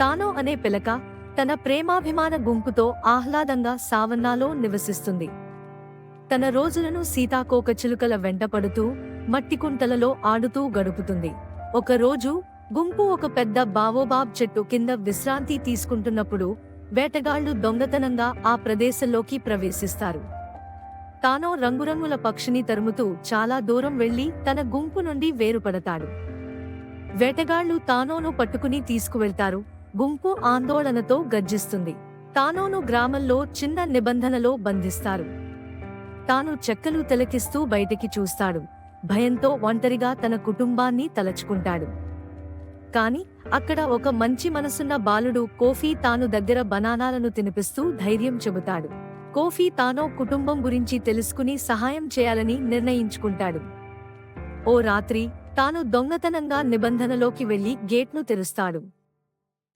తానో అనే పిలక తన ప్రేమాభిమాన గుంపుతో ఆహ్లాదంగా సావన్నాలో నివసిస్తుంది. తన రోజులను సీతాకోకచిలుకల వెంటపడుతూ మట్టికుంటలలో ఆడుతూ గడుపుతుంది. ఒకరోజు గుంపు ఒక పెద్ద బావోబాబ్ చెట్టు కింద విశ్రాంతి తీసుకుంటున్నప్పుడు వేటగాళ్లు దొంగతనంగా ఆ ప్రదేశంలోకి ప్రవేశిస్తారు. తానో రంగురంగుల పక్షిని తరుముతూ చాలా దూరం వెళ్లి తన గుంపు నుండి వేరుపడతాడు. వేటగాళ్లు తానోను పట్టుకుని తీసుకువెళ్తారు. గుంపు ఆందోళనతో గర్జిస్తుంది. తానోను గ్రామంలో చిన్న నిబంధనలో బంధిస్తారు. తాను చెక్కలు తిలకిస్తూ బయటికి చూస్తాడు. భయంతో ఒంటరిగా తన కుటుంబాన్ని తలచుకుంటాడు. కాని అక్కడ ఒక మంచి మనసున్న బాలుడు కోఫీ తాను దగ్గర బనానాలను తినిపిస్తూ ధైర్యం చెబుతాడు. కోఫీ తానో కుటుంబం గురించి తెలుసుకుని సహాయం చేయాలని నిర్ణయించుకుంటాడు. ఓ రాత్రి తాను దొంగతనంగా నిబంధనలోకి వెళ్లి గేట్ను తెరుస్తాడు.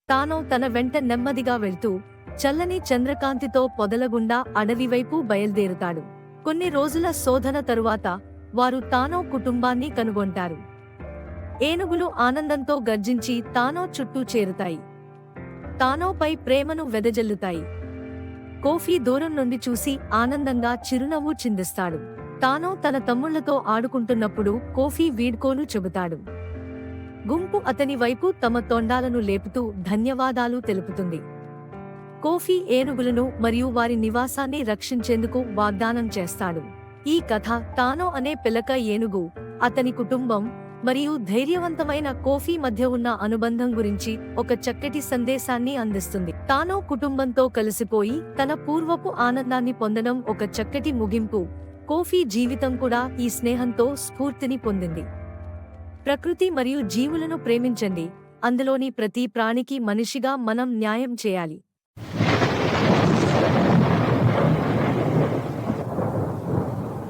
తానో తన వెంట నెమ్మదిగా వెళ్తూ చల్లని చంద్రకాంతితో పొదలగుండా అడవివైపు బయల్దేరుతాడు. కొన్ని రోజుల శోధన తరువాత వారు తానో కుటుంబాన్ని కనుగొంటారు. ఏనుగులు ఆనందంతో గర్జించి తానో చుట్టూ చేరుతాయి. తానోపై ప్రేమను వెదజల్లుతాయి. కోఫీ దూరం నుండి చూసి ఆనందంగా చిరునవ్వు చిందిస్తాడు. తానో తన తమ్ముళ్లతో ఆడుకుంటున్నప్పుడు కోఫీ వీడ్కోలు చెబుతాడు. గుంపు అతని వైపు తమ తొండాలను లేపుతూ ధన్యవాదాలు తెలుపుతుంది. కోఫీ ఏనుగులను మరియు వారి నివాసాన్ని రక్షించేందుకు వాగ్దానం చేస్తాడు. ఈ కథ తానో అనే పిలక ఏనుగు, అతని కుటుంబం మరియు ధైర్యవంతమైన కోఫీ మధ్య ఉన్న అనుబంధం గురించి ఒక చక్కటి సందేశాన్ని అందిస్తుంది. తానో కుటుంబంతో కలిసిపోయి తన పూర్వపు ఆనందాన్ని పొందడం ఒక చక్కటి ముగింపు. కోఫీ జీవితం కూడా ఈ స్నేహంతో స్ఫూర్తిని పొందింది. ప్రకృతి మరియు జీవులను ప్రేమించండి. అందులోని ప్రతి ప్రాణికి మనిషిగా మనం న్యాయం చేయాలి.